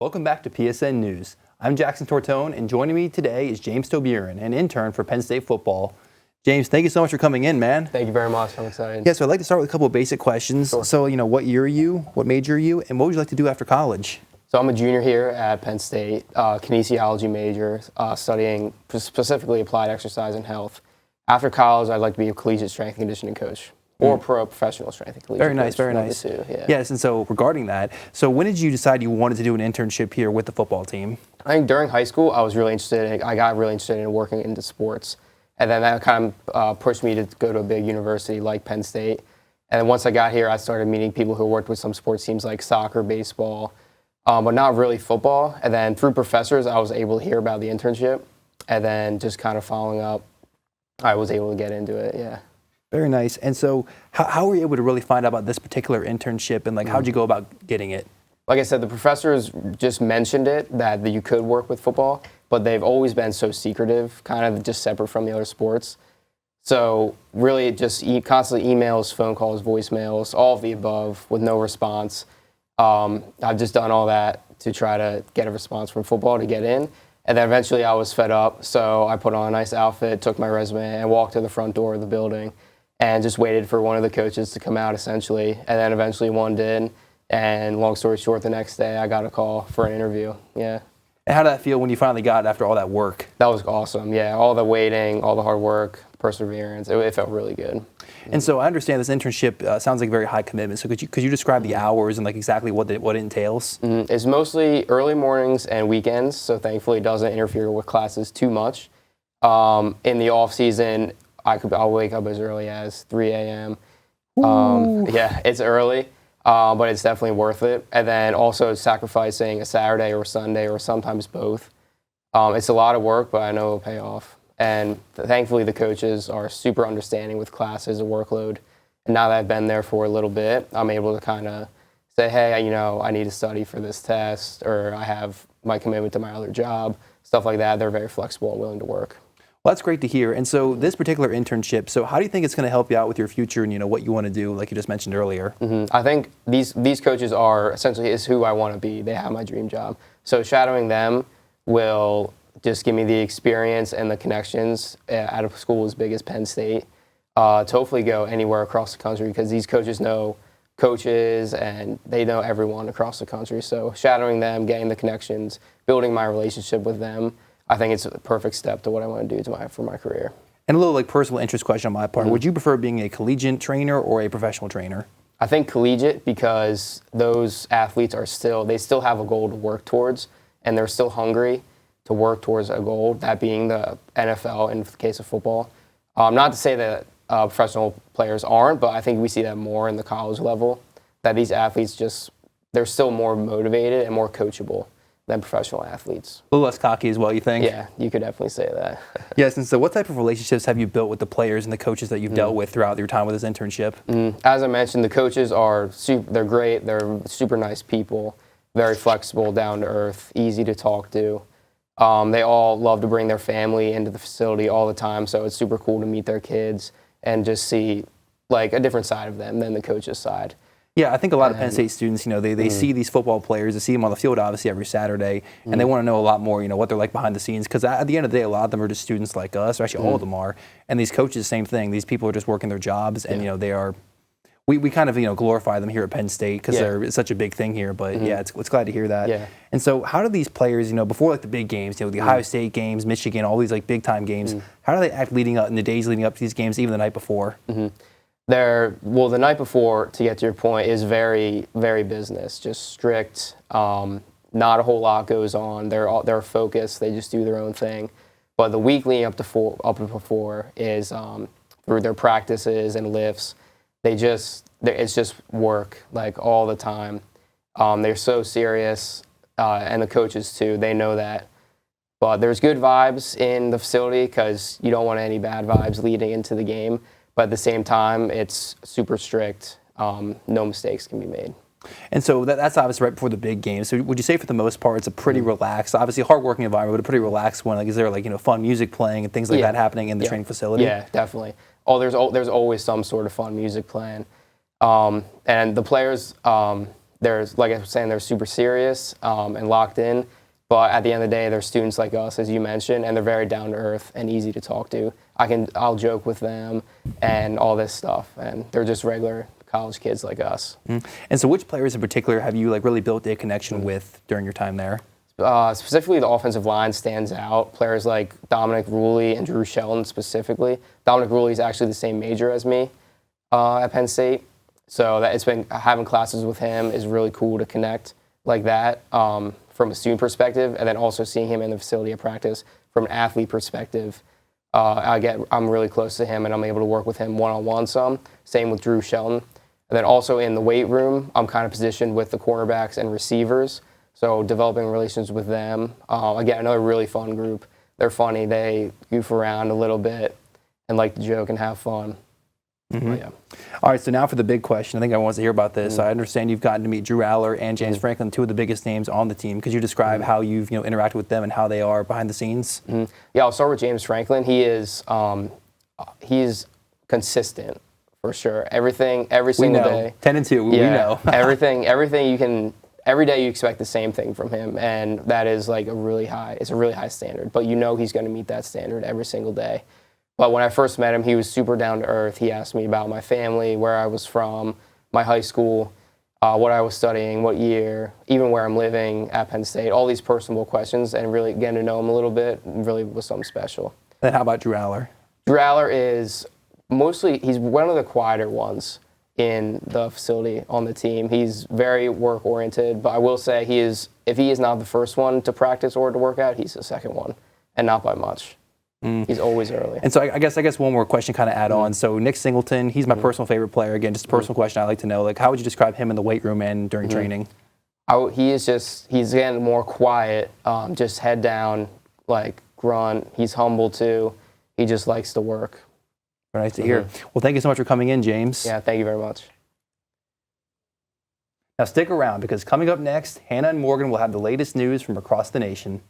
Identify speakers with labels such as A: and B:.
A: Welcome back to PSN News. I'm Jackson Tortone, and joining me today is James Toburen, an intern for Penn State Football. James, thank you so much for coming in, man.
B: Thank you very much. I'm excited.
A: Yeah, so I'd like to start with a couple of basic questions.
B: Sure.
A: So, what year are you, what major are you, and what would you like to do after college?
B: So I'm a junior here at Penn State, kinesiology major, studying specifically applied exercise and health. After college, I'd like to be a collegiate strength and conditioning coach or professional strength and conditioning coach.
A: Very nice.
B: Too, yeah.
A: Yes, and so regarding that, so when did you decide you wanted to do an internship here with the football team?
B: I think during high school, I got really interested in working into sports. And then that kind of pushed me to go to a big university like Penn State. And then once I got here, I started meeting people who worked with some sports teams like soccer, baseball, but not really football. And then through professors, I was able to hear about the internship. And then just kind of following up, I was able to get into it, yeah.
A: Very nice. And so how were you able to really find out about this particular internship, and how'd you go about getting it?
B: Like I said, the professors just mentioned it, that you could work with football, but they've always been so secretive, kind of just separate from the other sports. So really just constantly emails, phone calls, voicemails, all of the above with no response. I've just done all that to try to get a response from football to get in. And then eventually I was fed up, so I put on a nice outfit, took my resume, and walked to the front door of the building and just waited for one of the coaches to come out, essentially. And then eventually one did. And long story short, the next day I got a call for an interview, yeah.
A: And how did that feel when you finally got it after all that work?
B: That was awesome, yeah. All the waiting, all the hard work, perseverance, it felt really good.
A: And so I understand this internship sounds like a very high commitment. So could you describe the hours and exactly what it entails?
B: It's mostly early mornings and weekends, so thankfully it doesn't interfere with classes too much. In the off season, I'll wake up as early as 3 a.m. Yeah, it's early, but it's definitely worth it. And then also sacrificing a Saturday or Sunday or sometimes both. It's a lot of work, but I know it'll pay off. And thankfully the coaches are super understanding with classes and workload. And now that I've been there for a little bit, I'm able to kind of say, hey, I need to study for this test, or I have my commitment to my other job, stuff like that. They're very flexible and willing to work.
A: Well, that's great to hear. And so this particular internship, so how do you think it's going to help you out with your future and what you want to do, like you just mentioned earlier?
B: I think these coaches are essentially is who I want to be. They have my dream job. So shadowing them will just give me the experience and the connections at a school as big as Penn State to hopefully go anywhere across the country, because these coaches know coaches and they know everyone across the country. So shadowing them, getting the connections, building my relationship with them, I think it's a perfect step to what I want to do for my career.
A: And a little personal interest question on my part. Would you prefer being a collegiate trainer or a professional trainer?
B: I think collegiate, because those athletes they still have a goal to work towards, and they're still hungry to work towards a goal, that being the NFL in the case of football. Not to say that professional players aren't, but I think we see that more in the college level, that these athletes they're still more motivated and more coachable than professional athletes.
A: A little less cocky as well, you think?
B: Yeah, you could definitely say that.
A: Yes, and so what type of relationships have you built with the players and the coaches that you've dealt with throughout your time with this internship?
B: As I mentioned, the coaches they're great, they're super nice people, very flexible, down to earth, easy to talk to. They all love to bring their family into the facility all the time, so it's super cool to meet their kids and just see a different side of them than the coach's side.
A: Yeah, I think a lot of Penn State students, they see these football players, they see them on the field obviously every Saturday, and they want to know a lot more, what they're like behind the scenes, because at the end of the day, a lot of them are just students like us, or actually all of them are, and these coaches, same thing. These people are just working their jobs, and they are. We kind of glorify them here at Penn State because they're such a big thing here, but yeah, it's glad to hear that.
B: Yeah.
A: And so, how do these players, before the big games, the Ohio State games, Michigan, all these big time games, how do they act leading up in the days leading up to these games, even the night before?
B: The night before, to get to your point, is very, very business, just strict. Not a whole lot goes on. They're focused. They just do their own thing. But the week leading up before is through their practices and lifts. It's just work all the time. They're so serious, and the coaches too. They know that. But there's good vibes in the facility, because you don't want any bad vibes leading into the game. But at the same time, it's super strict. No mistakes can be made.
A: And so that's obviously right before the big game. So would you say for the most part it's a pretty relaxed, obviously hard-working environment, but a pretty relaxed one? Is there fun music playing and things like that happening in the training facility?
B: Yeah, definitely. There's always some sort of fun music playing. And the players, like I was saying, they're super serious and locked in. But at the end of the day, they're students like us, as you mentioned, and they're very down to earth and easy to talk to. I'll joke with them and all this stuff, and they're just regular college kids like us.
A: And so, which players in particular have you like really built a connection with during your time there?
B: Specifically, the offensive line stands out. Players like Dominic Ruley and Drew Shelton specifically. Dominic Ruley is actually the same major as me at Penn State, so it's been having classes with him is really cool to connect like that. From a student perspective, and then also seeing him in the facility at practice from an athlete perspective, I'm really close to him, and I'm able to work with him one-on-one some. Same with Drew Shelton. And then also in the weight room, I'm kind of positioned with the cornerbacks and receivers, so developing relations with them. Again, another really fun group. They're funny. They goof around a little bit and like to joke and have fun. Yeah.
A: All right, so now for the big question. I think everyone wants to hear about this. I understand you've gotten to meet Drew Aller and James Franklin, two of the biggest names on the team. Could you describe how you've interacted with them and how they are behind the scenes?
B: Yeah, I'll start with James Franklin. He's consistent for sure. Every single day.
A: 10 and 2. We know.
B: everything you can. Every day you expect the same thing from him, and that is like it's a really high standard. But he's going to meet that standard every single day. But when I first met him, he was super down to earth. He asked me about my family, where I was from, my high school, what I was studying, what year, even where I'm living at Penn State, all these personal questions, and really getting to know him a little bit really was something special.
A: And how about Drew Aller?
B: Drew Aller is he's one of the quieter ones in the facility on the team. He's very work-oriented, but I will say if he is not the first one to practice or to work out, he's the second one, and not by much. He's always early.
A: And so I guess one more question kind of add on. So Nick Singleton, he's my personal favorite player. Again, just a personal question I'd like to know. Like, how would you describe him in the weight room and during training?
B: He's getting more quiet, just head down, like grunt. He's humble too. He just likes to work.
A: Very nice to hear. Well, thank you so much for coming in, James.
B: Yeah, thank you very much.
A: Now stick around because coming up next, Hannah and Morgan will have the latest news from across the nation.